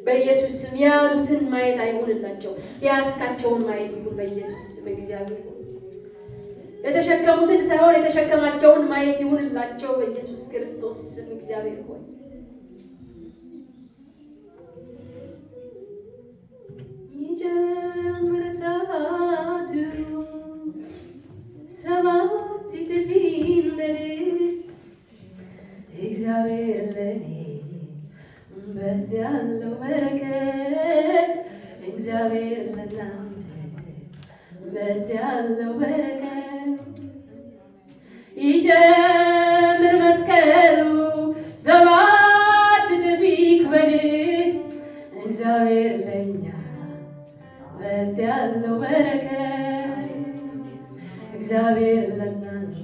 በኢየሱስ ስም የያዙትን ማየት አይሁንላቸው፣ የያዝካቸውን ማየት ይሁን በኢየሱስ ስም። እግዚአብሔር የተሸከሙትን ሳይሆን የተሸከማቸውን ማየት ይሁንላቸው በኢየሱስ ክርስቶስ ስም። እግዚአብሔር ሆይ ይጀምር ሰዓቱ ሰባት እጥፍ ይለድ እግዚአብሔር ለኔ በዚህ ያለው በረከት እግዚአብሔር ለናንተ በዚህ ያለው በረከት ይጀምር መስቀሉ ሰባት እጥፍ ይክበድ እግዚአብሔር ለኛ በዚህ ያለው በረከት እግዚአብሔር ለናንተ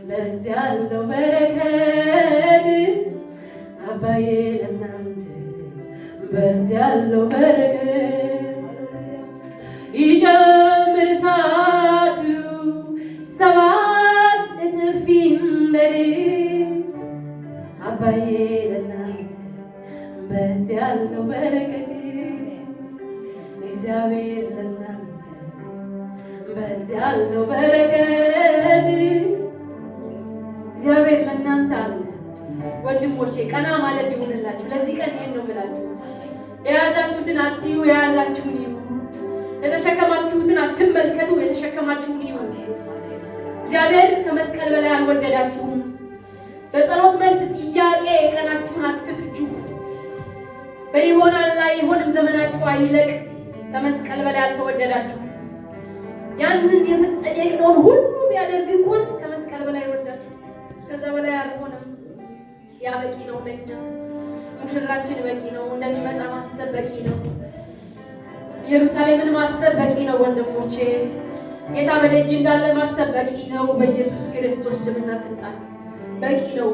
በዚህ ያለው በረከት አባዬ ለናንተ በዚህ ያለው በረከት ይጨምር እሳቱ ሰባት እጥፍ ይንደድ አባዬ ለናንተ በዚህ ያለው በረከት እግዚአብሔር ለናንተ በዚህ ያለው በረከት እግዚአብሔር ለናንተ አለ። ወንድሞቼ ቀና ማለት ይሁንላችሁ። ለዚህ ቀን ይሄን ነው የምላችሁ። የያዛችሁትን አትዩ፣ የያዛችሁን ይዩ። የተሸከማችሁትን አትመልከቱ፣ የተሸከማችሁን ይዩ። እግዚአብሔር ከመስቀል በላይ አልወደዳችሁም። በጸሎት መልስ ጥያቄ የቀናችሁን አትፍጁ። በይሆናል ላይ ይሆንም ዘመናችሁ አይለቅ። ከመስቀል በላይ አልተወደዳችሁ። ያንን የተጠየቅነውን ሁሉ ቢያደርግ እንኳን ከመስቀል በላይ ወዳችሁ። ከዛ በላይ አልሆነም። ያ በቂ ነው ለኛ። ሙሽራችን በቂ ነው። እንደሚመጣ ማሰብ በቂ ነው። ኢየሩሳሌምን ማሰብ በቂ ነው ወንድሞቼ። ጌታ በደጅ እንዳለ ማሰብ በቂ ነው። በኢየሱስ ክርስቶስ ስምና ስልጣን በቂ ነው።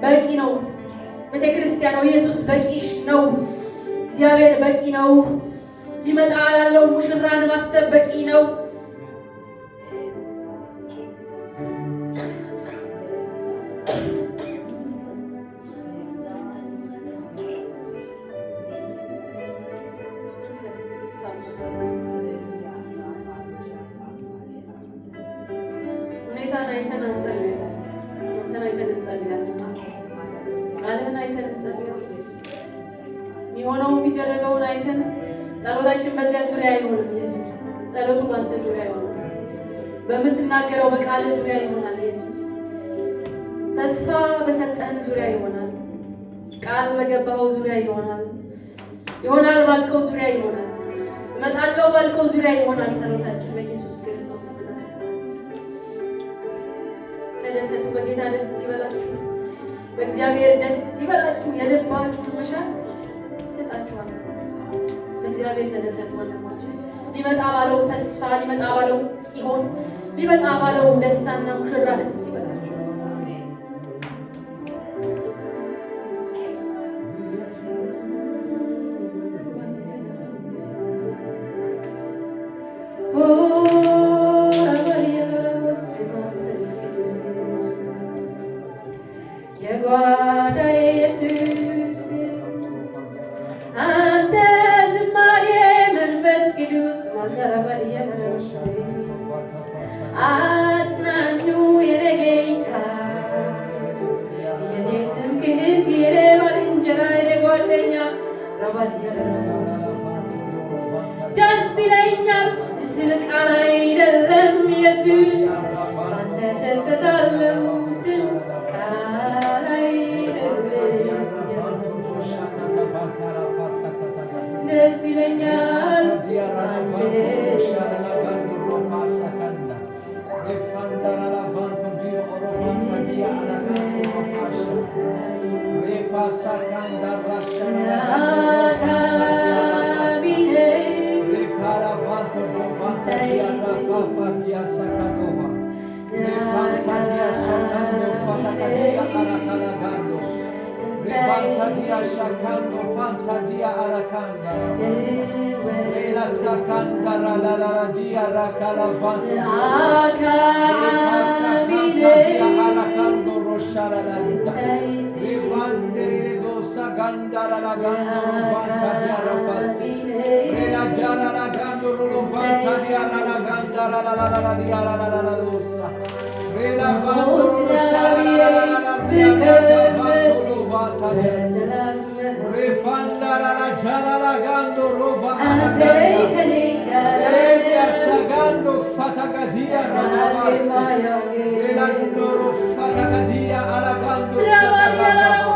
በቂ ነው። ቤተክርስቲያን ነው። ኢየሱስ በቂሽ ነው። እግዚአብሔር በቂ ነው። ሊመጣ ያለው ሙሽራን ማሰብ በቂ ነው። ሁኔታን አይተን አንጸልያለን። ሁኔታን አይተን እንጸልያለን። ቃልህን አይተን እንጸልያለን። የሚሆነው የሚደረገውን አይተን ጸሎታችን በዚያ ዙሪያ አይሆንም። ኢየሱስ ጸሎቱ ባንተ ዙሪያ ይሆናል። በምትናገረው በቃል ዙሪያ ይሆናል። ኢየሱስ ተስፋ በሰጠህን ዙሪያ ይሆናል። ቃል በገባኸው ዙሪያ ይሆናል። ይሆናል ባልከው ዙሪያ ይሆናል። እመጣለሁ ባልከው ዙሪያ ይሆናል። ጸሎታችን በኢየሱስ ክርስቶስ ስም ተደሰቱ። በጌታ ደስ ይበላችሁ። በእግዚአብሔር ደስ ይበላችሁ። የልባችሁን መሻት ይሰጣችኋል። በእግዚአብሔር ተደሰቱ ወንድሞች። ሊመጣ ባለው ተስፋ፣ ሊመጣ ባለው ጽዮን፣ ሊመጣ ባለው ደስታና ሙሽራ ደስ ይበላችሁ። የጓዳ ኢየሱስ አንተ ዝማሬ መንፈስ ቅዱስ ማለረበር የመረስ አጽናኙ የኔ ጌታ የኔ ትምክህት የኔ ባልንጀራ የኔ ጓደኛ ረባል የመረስ ደስ ይለኛል ስል ቃል አይደለም ኢየሱስ አንተ ደስታለሁ ስል ቃል አይደለም ደስ ይለኛል Fantasia shakando, fantasia arakanda. Ela sakanda la dia rakala fantasia. Fantasia arakando roshara la. Rivandere go saga. gandara la gandoro vanta dia rafasi. Rela jara la gandoro vanta dia la gandara la dia la rosa. Rela vandoro shara la dia vandoro vanta dia. Refandara la jara la gandoro vanta dia. Rela sagando fatagadia rafasi. Rela ndoro fatagadia ala gandoro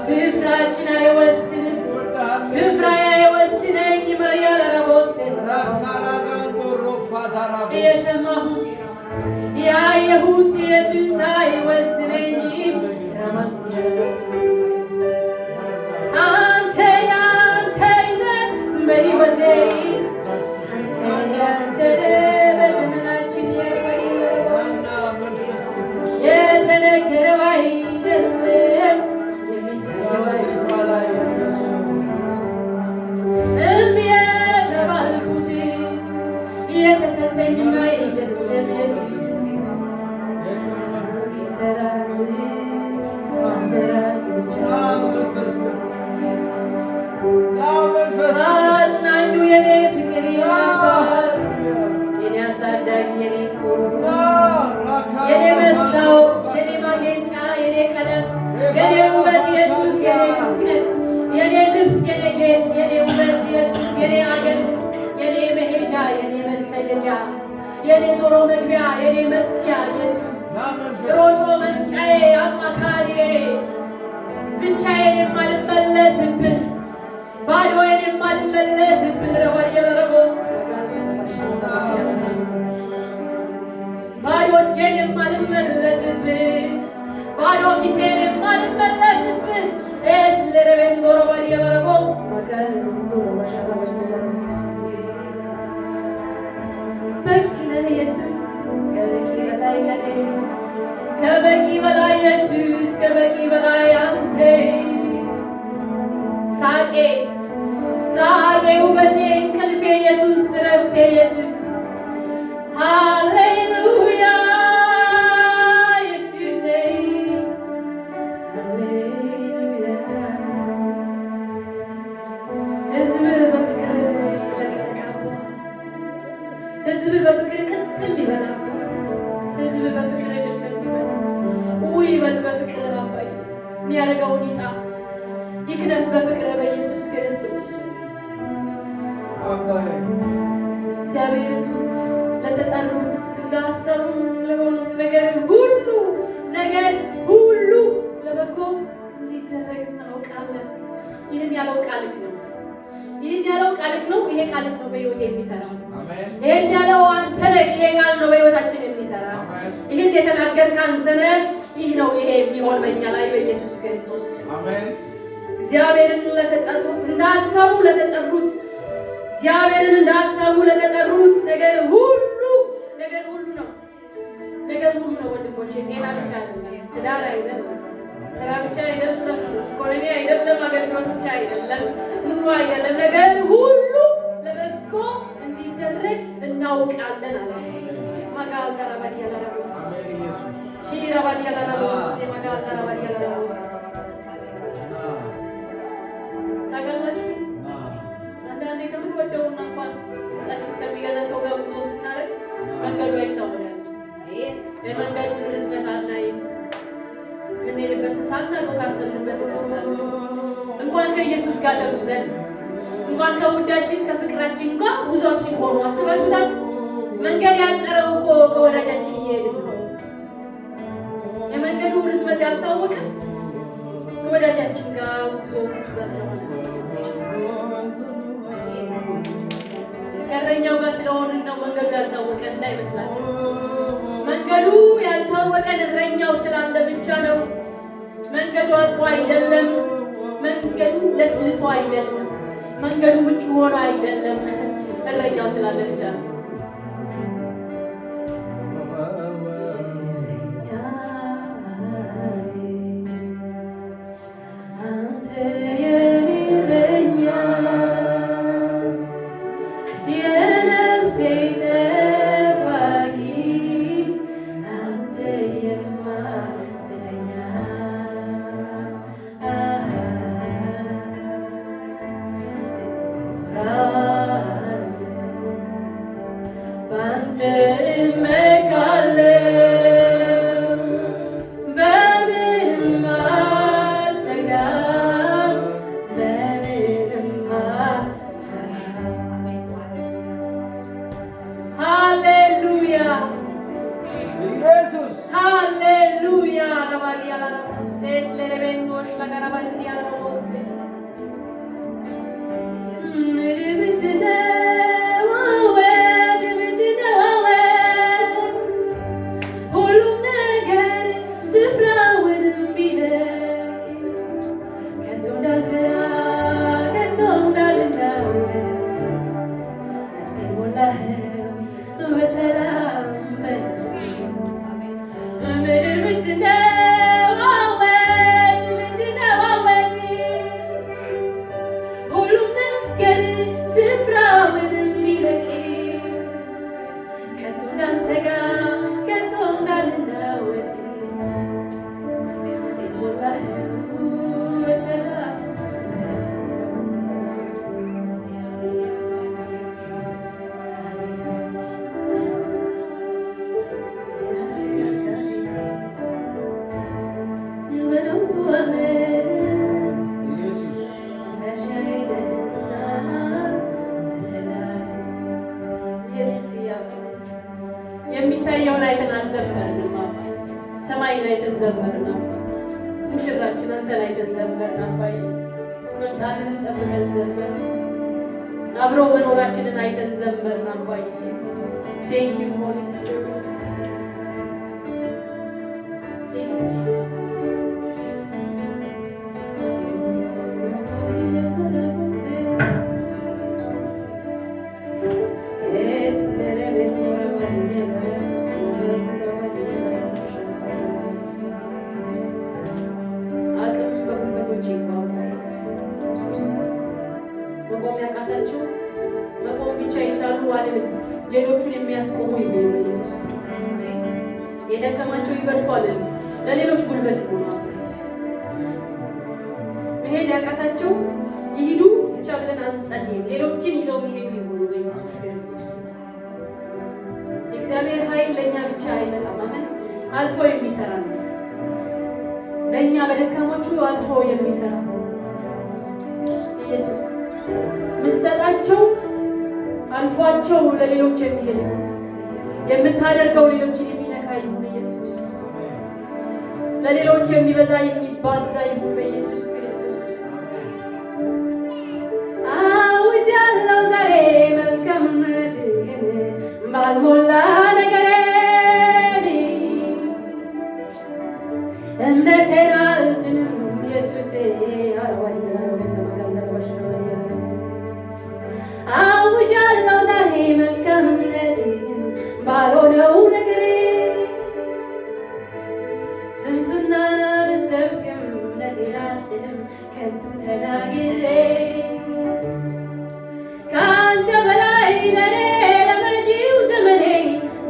ስፍራችን አይወስንም ስፍራ አይወስነኝ ይመረያል ረቦስ የሰማሁት ያየሁት ኢየሱስ አይወስነኝም አንተ ያንተ ነህ በሕይወቴ አንተ በዘመናችን የተነገረው አይደለም እምቢ የተባልኩት የተሰጠኝ አይደለም አንተ ራስህ ብቻ አጽናኙ የኔ ፍቅር አባት የኔ አሳዳጊ የኔ የኔ መስታወት የኔ ማጌጫ የኔ ቀለም የኔ ውበት ኢየሱስ የኔ ድምቀት የኔ ልብስ የኔ ጌጥ የኔ ውበት ኢየሱስ የኔ አገር የኔ መሄጃ የኔ መሰደጃ የኔ ዞሮ መግቢያ የኔ መጥፊያ ኢየሱስ ሮጦ መምጫዬ አማካሪዬ ብቻዬን የማልመለስብህ ባዶዬን የማልመለስብህ ረባዲየለረቦስ ባዶ እጄን የማልመለስብህ ባዶ ኪሴን የማልመለስብህ ስለረቤንዶሮ ባዲየለረቦስ በቂ ነህ ኢየሱስ ከበቂ በላይ ለኔ ከበቂ በላይ ኢየሱስ ከበቂ በላይ አንተ ሳቄ ውበቴ እንቅልፌ ኢየሱስ ረፍቴ ኢየሱስ ሃሌሉያ ኢየሱስ ሃሌሉያ ሕዝብ በፍቅር ይጥለቀለቃል ሕዝብ በፍቅር ቅጥል ይበላል ሕዝብ በፍቅር ድፍን ውይ በል በፍቅር አባይ የሚያደርገውን ይጣ ይክነፍ በፍቅር በኢየሱስ ክርስቶስ እግዚአብሔር ለተጠሩት እንዳሰቡ ለሆኑት ነገር ሁሉ ለበጎ እንዲደረግ እናውቃለን። ይህን ያለው ቃልክ ነው። ይህን ያለው ቃልክ ነው። ይሄ ቃልክ ነው በሕይወት የሚሰራው። ይህን ያለው አንተ ነህ። ይሄ ቃል ነው በሕይወታችን የሚሰራ። ይህን የተናገርክ አንተ ነህ። ይህ ነው ይሄ የሚሆን በእኛ ላይ በኢየሱስ ክርስቶስ እግዚአብሔርን ለተጠሩት እንዳሰቡ ለተጠሩት እግዚአብሔርን እንዳሰቡ ለተጠሩት ነገር ሁሉ ነው። ነገር ሁሉ ነው ወንድሞቼ። ጤና ብቻ አይደለም፣ ትዳር አይደለም፣ ስራ ብቻ አይደለም፣ ኢኮኖሚ አይደለም፣ አገልግሎት ብቻ አይደለም፣ ኑሮ አይደለም። ነገር ሁሉ ለበጎ እንዲደረግ እናውቃለን አለ። ማጋል ተራባዲ ያላረቦስ ሺራባዲ ያላረቦስ የማጋል ተራባዲ ያላረቦስ ታጋላችሁ አንዳንዴ ከምንወደውና እንኳን ውስጣችን ከሚገዛ ሰው ጋር ጉዞ ስናደርግ መንገዱ አይታወቅም። የመንገዱን ርዝመት አናይም። የምንሄድበትን ሳናውቀው ካሰብንበት እንደርሳለን። እንኳን ከኢየሱስ ጋር ተጉዘን እንኳን ከውዳችን ከፍቅራችን ጋር ጉዟችን ሆኖ አስባችሁታል? መንገድ ያጠረው እኮ ከወዳጃችን እየሄድን ነው። የመንገዱ ርዝመት ያልታወቀ ከወዳጃችን ጋር ጉዞ ከሱ ጋር ስለሆነ ከእረኛው ጋር ስለሆንን ነው መንገዱ ያልታወቀ እንዳይመስላችሁ። መንገዱ ያልታወቀን እረኛው ስላለ ብቻ ነው። መንገዱ አጥሮ አይደለም። መንገዱ ለስልሶ አይደለም። መንገዱ ምቹ ሆኖ አይደለም። እረኛው ስላለ ብቻ ነው። የሚታየውን አይተን አልዘመርንም። ሰማይን አይተን ዘመርን። ሙሽራችን አንተን አይተን ዘመርን። አባዬ መምጣትህን ጠብቀን ዘመርን። አብሮ መኖራችንን አይተን ዘመርን። አባዬ ቴንክ ዩ ሆሊ ስፒሪት መቆም ብቻ ይቻሉ አልልም። ሌሎቹን የሚያስቆሙ ይሁኑ በኢየሱስ። የደከማቸው ይበርቱ አልልም። ለሌሎች ጉልበት ይሁኑ። መሄድ ያቃታቸው ይሂዱ ብቻ ብለን አንጸልይም። ሌሎችን ይዘው የሚሄዱ ይሁኑ በኢየሱስ ክርስቶስ። የእግዚአብሔር ኃይል ለእኛ ብቻ አይመጣም። አሜን። አልፎ የሚሰራ ነው። ለእኛ በደካሞቹ አልፎ የሚሰራ ኢየሱስ ምሰጣቸው አልፏቸው ለሌሎች የሚሄድ የምታደርገው ሌሎችን የሚነካ ይሁን ኢየሱስ። ለሌሎች የሚበዛ የሚባዛ ይሁን በኢየሱስ ክርስቶስ። አውጃለሁ ዛሬ መልካምነትህን ባልሞላ ነገሬ እምነቴን አልጭንም ኢየሱሴ አውጃለሁ ዛሬ መልካምነትህን ባልሆነው ነገሬ ስንፍናን አልሰብክም እምነቴን አልጥልም ከንቱ ተናግሬ ከአንተ በላይ ለኔ ለመጪው ዘመኔ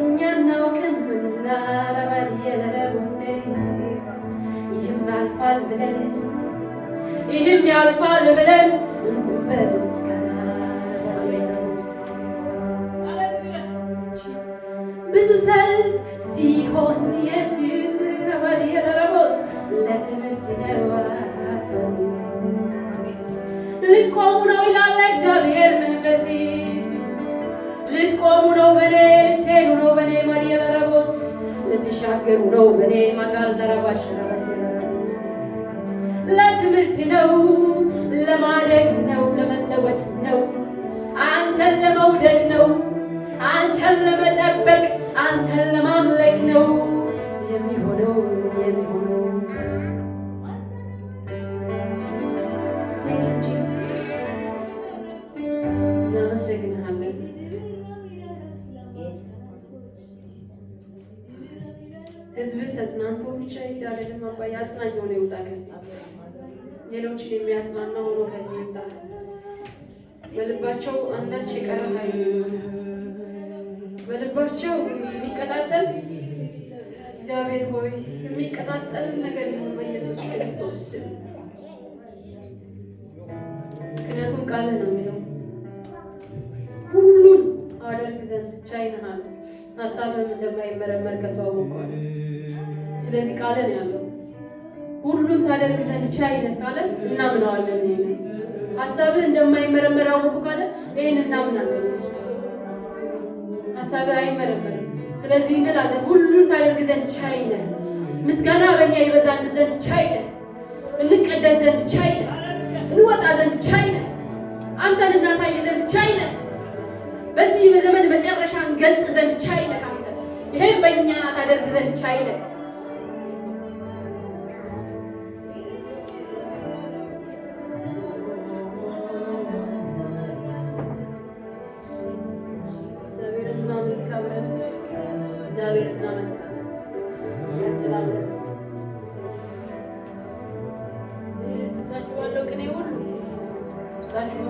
እኛ እናውቅምና ረባድየ ለረቡሴ ይህም ያልፋል ብለን እንቁም በምስጋና ብዙ ሰልፍ ሲሆን ኢየሱስ ረባድየ ለረቡስ ለትምህርት ነው ልትቆሙ ነው ይላል እግዚአብሔር መንፈሴ። ልትቆሙ ነው በኔ ልትሄዱ ነው በኔ ማድየ ለረቡስ ልትሻገሩ ነው በኔ ማጋል ደረባሽ ረባድየ ለትምህርት ነው ለማደግ ነው ለመለወጥ ነው አንተን ለመውደድ ነው አንተን ለመጠበቅ አንተን ለማምለክ ነው የሚሆነው የሚሆነው። Thank you Jesus። እናመሰግንሃለን። ህዝብህ ተጽናንቶ ብቻ ይሄድ አይደለም አባዬ፣ አጽናኝ ሆኖ ይውጣ ከዚህ። ሌሎችን የሚያጽናና ሆኖ ከዚህ ይውጣ። በልባቸው አንዳች የቀረ ኃይል፣ በልባቸው የሚቀጣጠል እግዚአብሔር ሆይ የሚቀጣጠል ነገር ይሁን በኢየሱስ ክርስቶስ ስም። ምክንያቱም ቃል ነው የሚለው ሁሉን አደርግ ዘንድ ቻይ ነህ አለ። ሀሳብህም እንደማይመረመር ከቶ አውቀዋል። ስለዚህ ቃልን ያለው ሁሉን ታደርግ ዘንድ ቻይ ነህ ካለ እናምነዋለን። ሀሳብህ እንደማይመረመር አወቁ ካለ ይህን እናምናለን። ኢየሱስ ሀሳብህ አይመረመርም። ስለዚህ እንላለን ሁሉን ታደርግ ዘንድ ቻይ ነህ። ምስጋና በእኛ ይበዛን ዘንድ ቻይ ነህ። እንቀደስ ዘንድ ቻይ ነህ። እንወጣ ዘንድ ቻይ ነህ። አንተን እናሳይ ዘንድ ቻይ ነህ። በዚህ በዘመን መጨረሻ እንገልጥ ዘንድ ቻይ ነህ። አንተ ይሄን በእኛ ታደርግ ዘንድ ቻይ ነህ።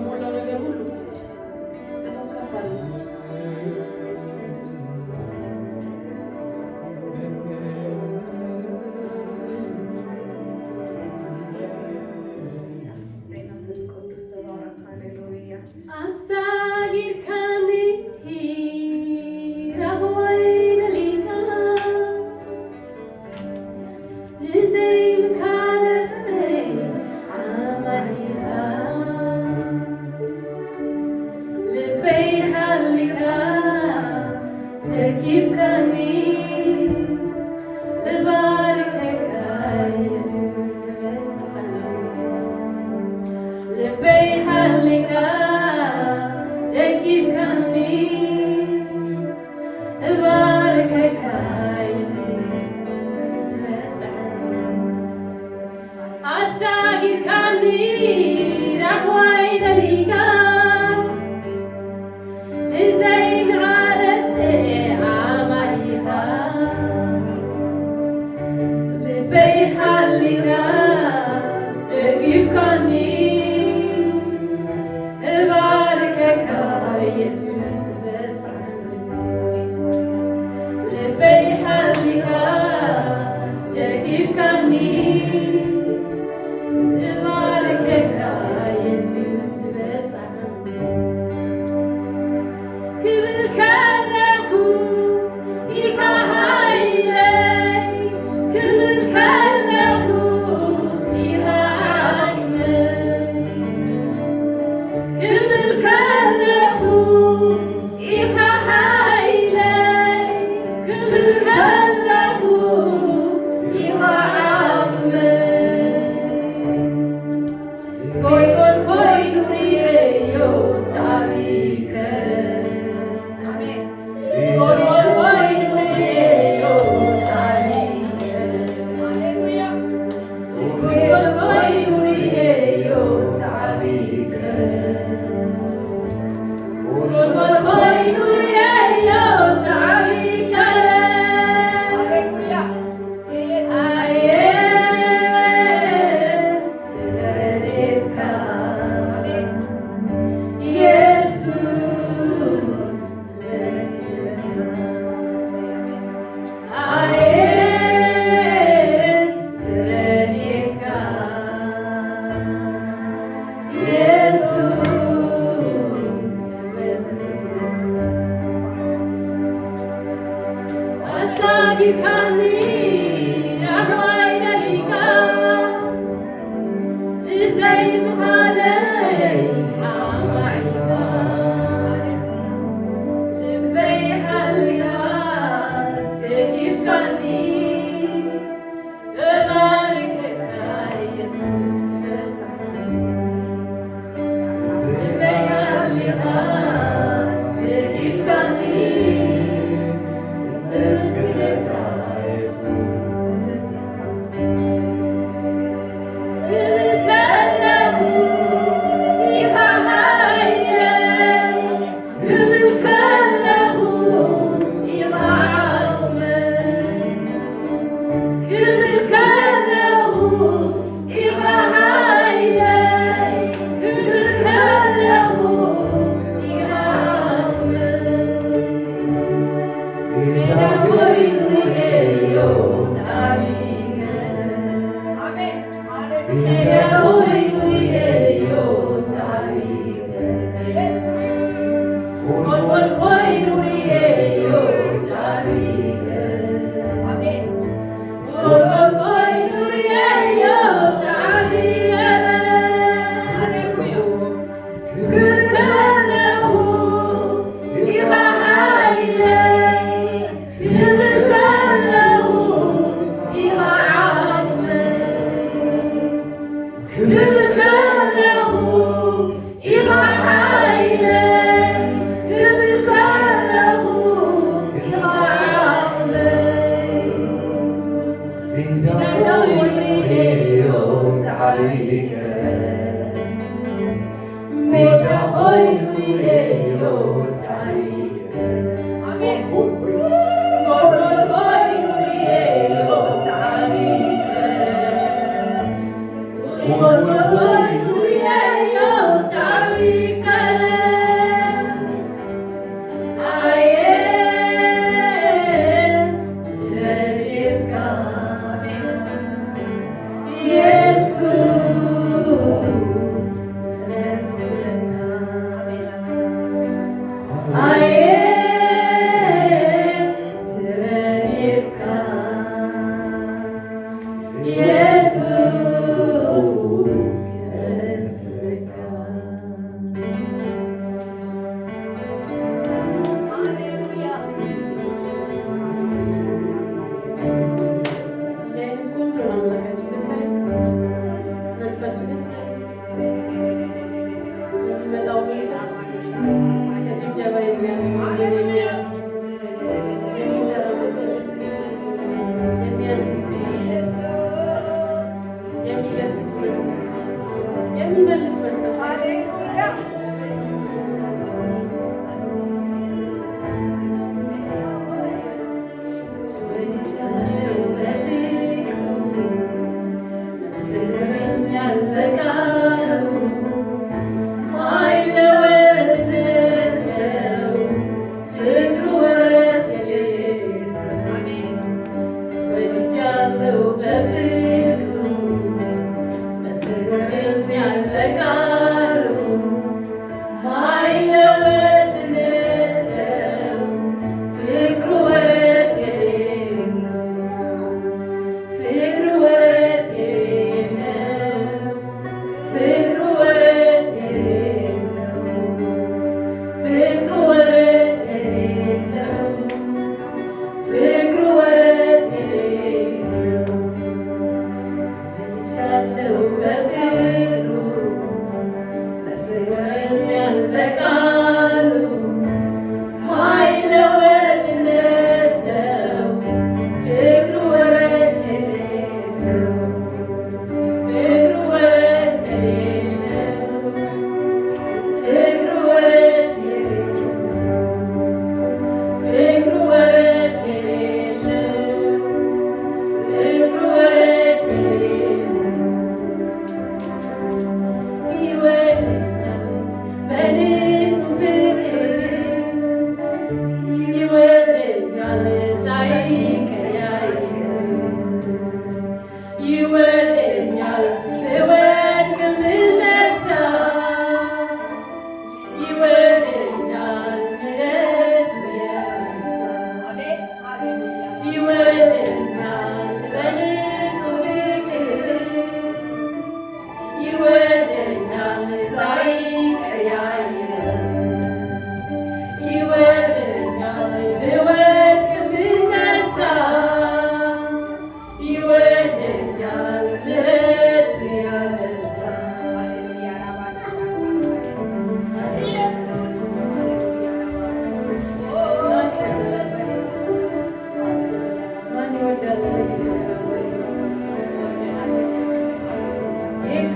በሞላው ነገር ሁሉ ስሙ ከፍ አለ።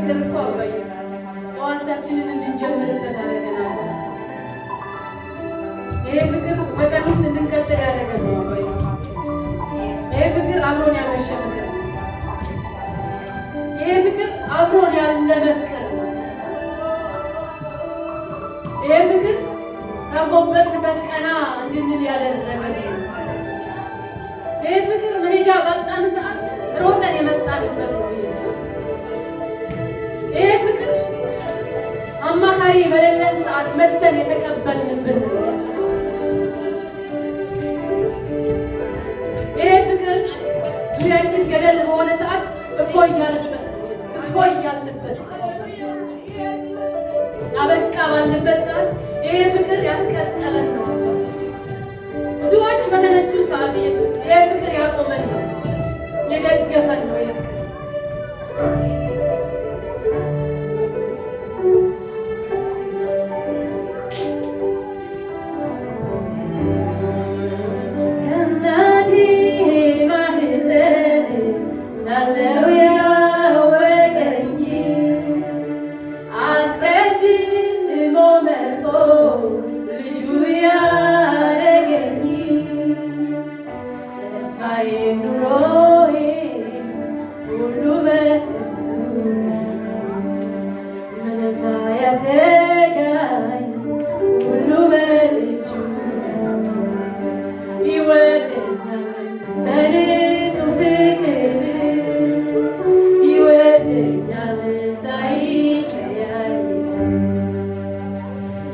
ፍቅር እኮ አባዬ ጠዋታችንን እንድንጀምርበት ያደረገናል። ይሄ ፍቅር በቀን ውስጥ እንድንቀጥል ያደረገን ነው አባዬ። ይሄ ፍቅር አብሮን ያመሸ ፍቅር ነው። ይሄ ፍቅር አብሮን ያለመ ፍቅር ነው። ይሄ ፍቅር ካጎበጥንበት ቀና እንድንል ያደረገን ነው። ይሄ ፍቅር መሄጃ ባጣን ሰዓት ሮጠን የመጣንበት ነው ኢየሱስ። ይሄ ፍቅር አማካሪ በሌለን ሰዓት መተን የተቀበልንብን ነው ኢየሱስ። ይሄ ፍቅር ዙሪያችን ገደል በሆነ ሰዓት እፎይ ያልንበት ነው ኢየሱስ። እፎይ ያልንበት አበቃ ባልንበት ሰዓት ይሄ ፍቅር ያስቀጠለን ነው። ብዙዎች በተነሱ ሰዓት ኢየሱስ ይሄ ፍቅር ያቆመን ነው፣ የደገፈን ነው። ይሄ ፍቅር ከእናቴ ማህፀን ሳለሁ ያወቀኝ አስቀድሞ መርጦ ልጁ ያረገኝ ተስፋዬ ኑሮዬ ሁሉ በእርሱ ምንም አያሰጋኝ ሁሉ በእጁ ይወደኛል በንጹህ ፍቅር ይወደኛል ሳይቀያይ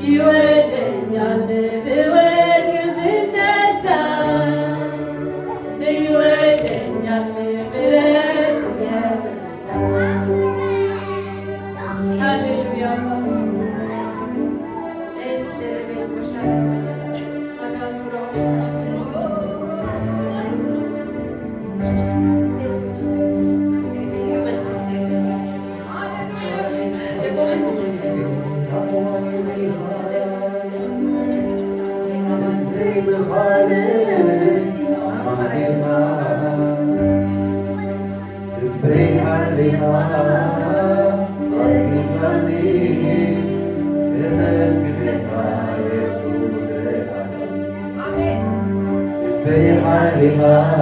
ይወደኛል ብወድቅ ብነሳ ይወደኛል ምሕረቱ ያበዛ ሃሌሉያ Hallelujah.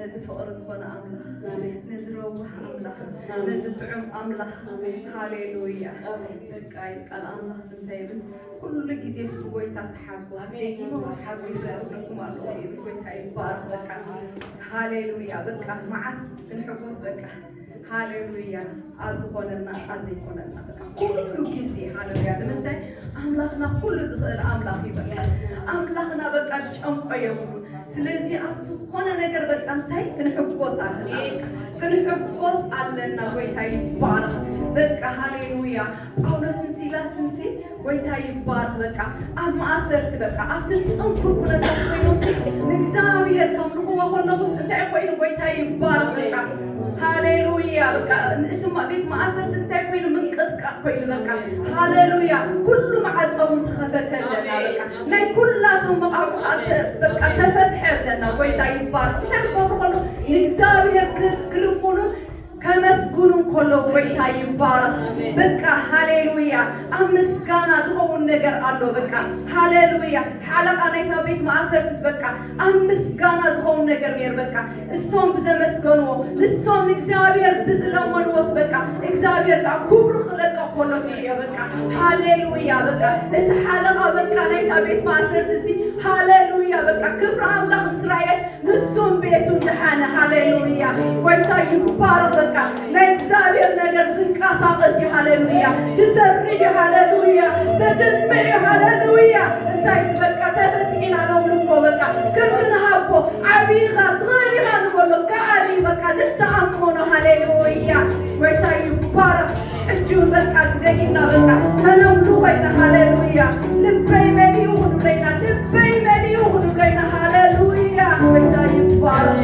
نزل فقر زبنا أملا نزل روح أملا نزل طعم أملا هاليلويا بقى قال أملا سنتين كل جزء سبويتا تحبس ديما وحبس لكم الله بقويتا يبارك بقى هاليلويا بقى معس نحبس بقى هاليلويا أزقنا أزقنا بقى كل جزء هاليلويا لمنتي أملاخنا كل زغل أملاخي بقى أملاخنا بقى تشمق يقولون سلازي أبسطنا نجر بقى أنتي كنحبوس علينا ويتاي بارك بقى هاليلويا أولا سنسيلا سنسي ويتاي بارك بقى أب ما أسرت بقى أبتنتم كل تقوينهم نجزاوي هركم هو هو نبص أنت عقوين ويتاي بارك بقى هاليلويا بقى أنتم بيت ما أسرت استعقوين من قد قوين بقى هاليلويا كل ما عطهم تخفت لنا بقى ما كلاتهم بقى تفتح لنا ويتاي بارك تعرفوا እግዚአብሔር ክልሙኑ ከመስጉኑን ኮሎ ጎይታ ይባረክ። በቃ ሃሌሉያ አምስጋና ድሆውን ነገር አለው። በቃ ሃሌሉያ ሓለቃ ናይታ ቤት ማእሰርትስ በቃ አምስጋና ዝሆውን ነገር ነር በቃ እሶም ብዘመስገንዎ ንሶም እግዚአብሔር ብዝለመንዎስ በቃ እግዚአብሔር ጋ ክብሩ ክለቀ ኮሎት እየ በቃ ሃሌሉያ በቃ እቲ ሓለቃ በቃ ናይታ ቤት ማእሰርትስ ሃሌሉያ በቃ ክብሪ አምላኽ ምስራኤስ ንሶም ቤቱ ድሓነ ሃሌሉያ ጎይታ ይባረክ። በቃ ናይ እግዚአብሔር ነገር ዝንቀሳቀስ ሃሌሉያ ትሰርሕ ሃሌሉያ ዘድምዕ ሃሌሉያ እንታይስ በቃ ተፈቲና ነው ልኮ በቃ ክብርናሃቦ ዓቢኻ ትኸኒኻ ንበሎ ከዓሊ በቃ ንተኣምኖ ሃሌሉያ ጎይታ ይባረክ። እጁን በቃ ደቂና በቃ ተነምሉ ኮይና ሃሌሉያ ልበይ መሊኡ ሁሉ ብለይና ልበይ መሊኡ ሁሉ ብለይና ሃሌሉያ ጎይታ ይባረክ።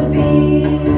Be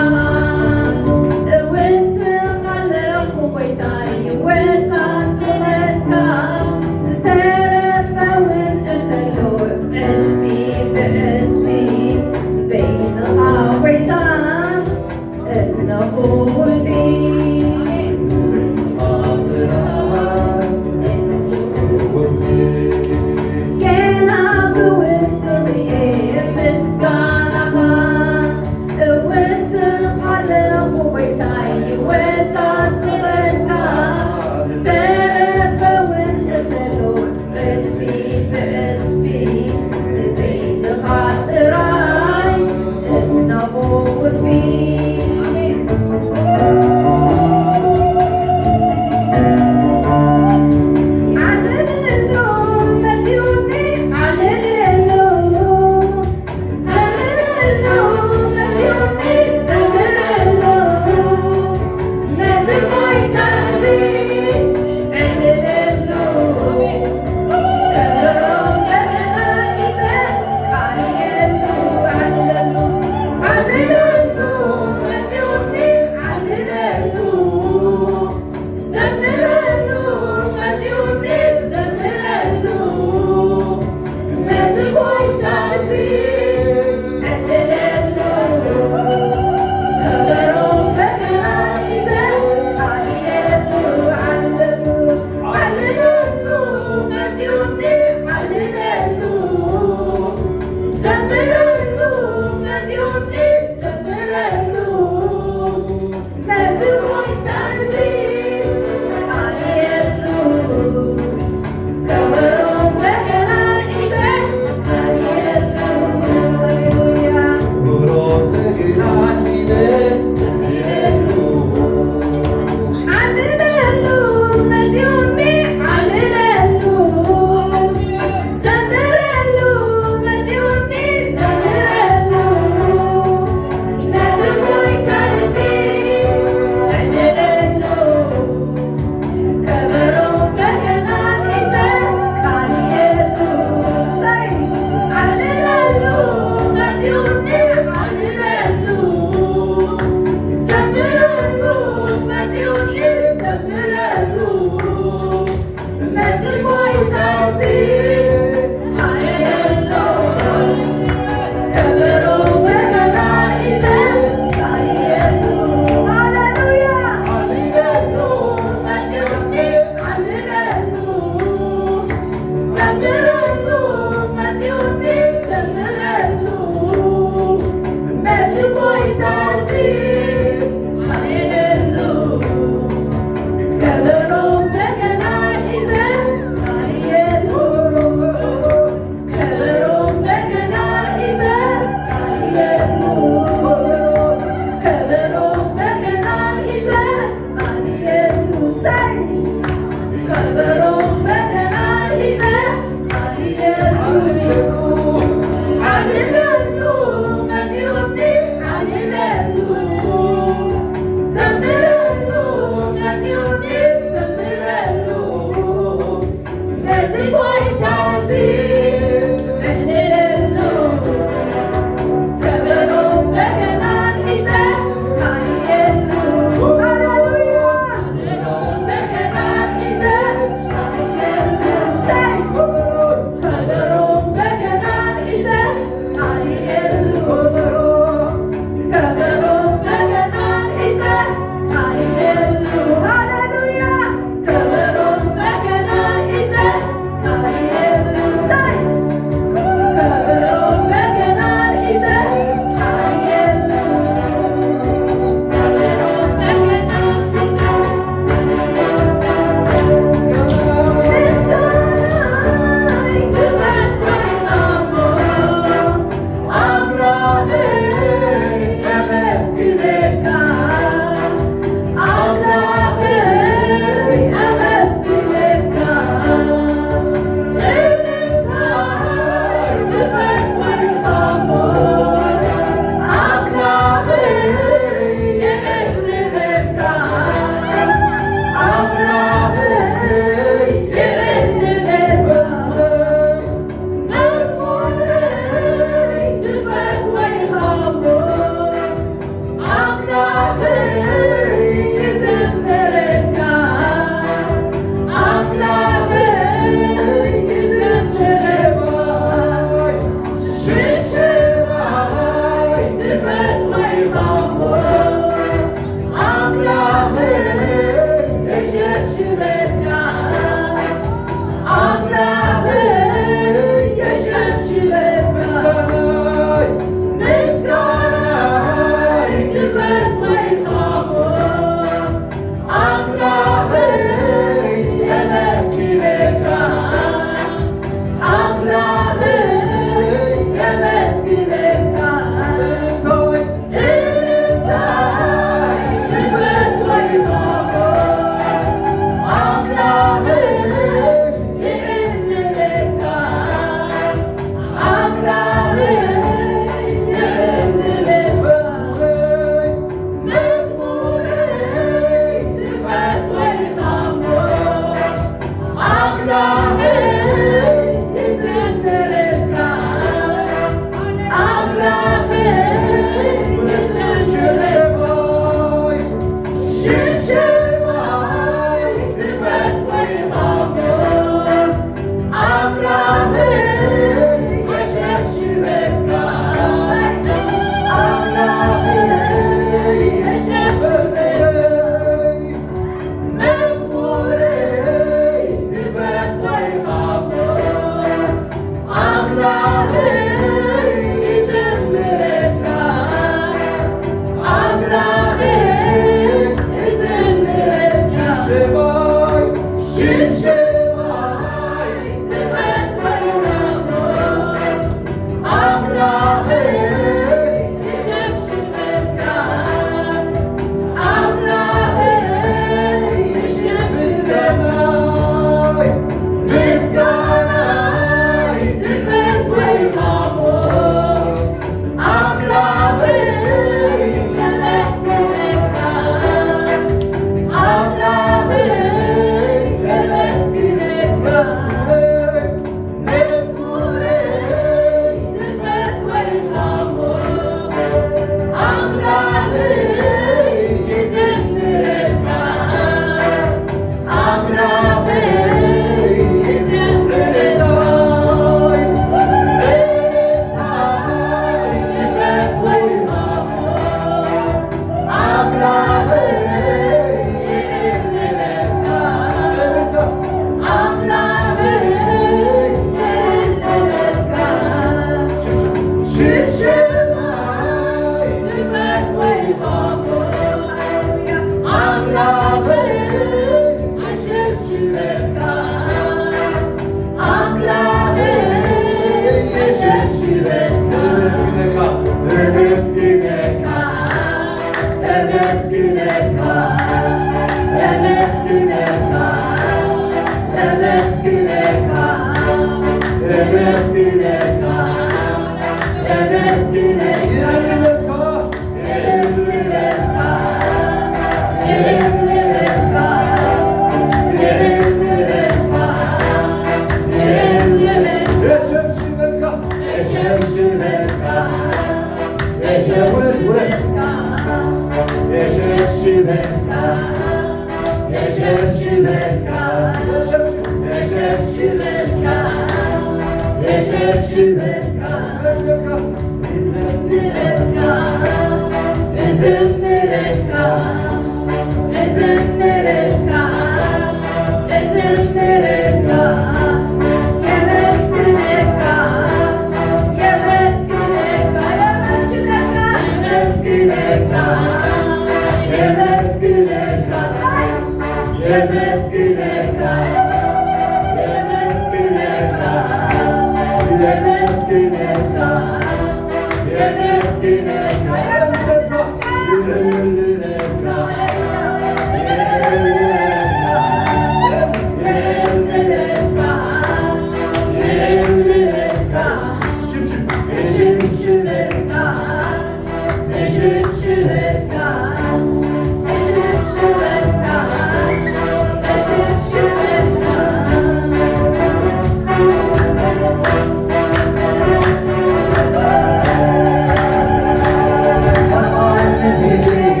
Amen.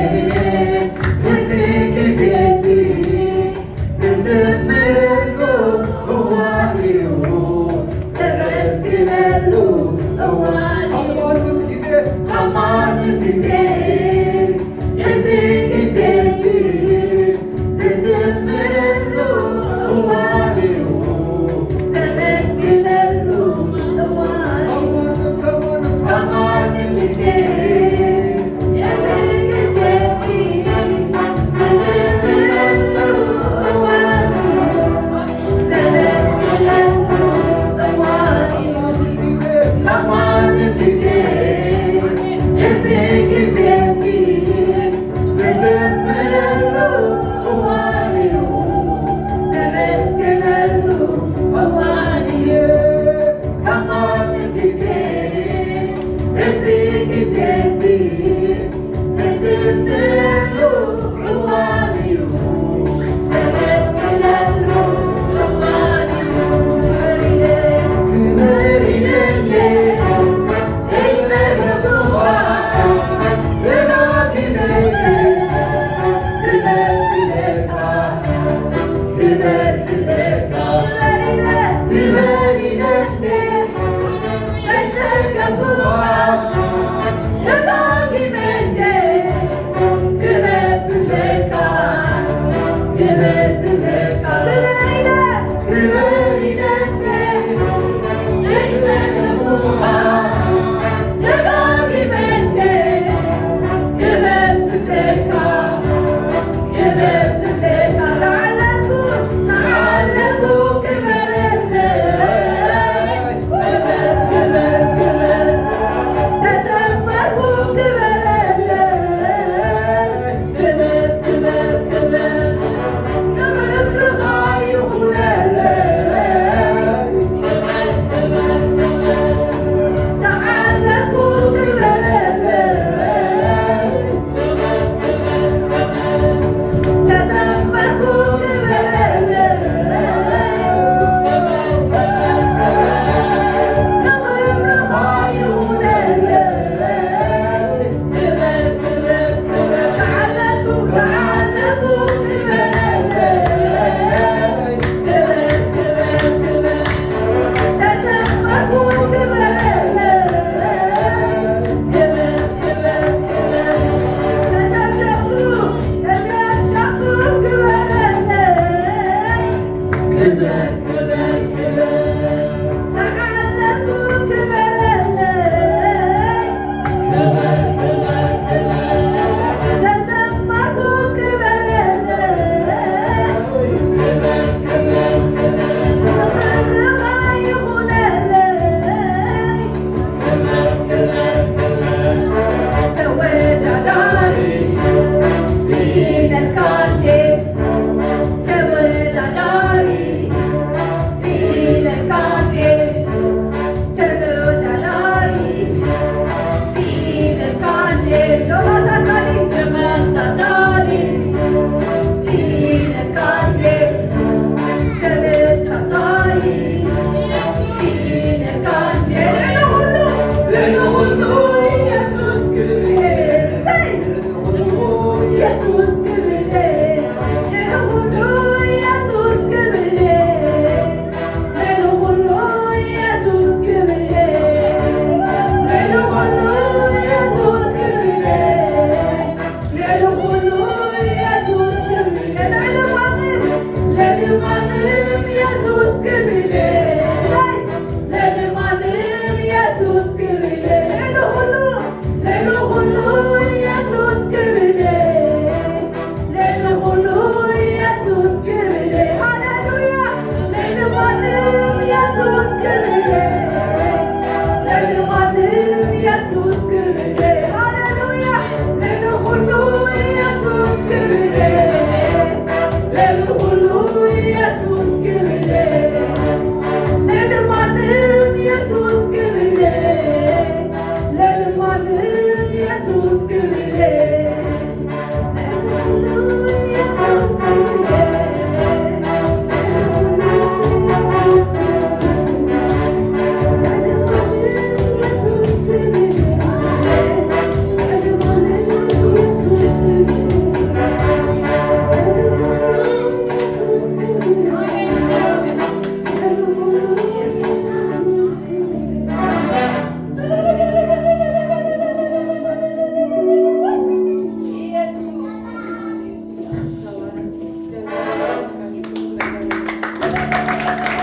Hallelujah.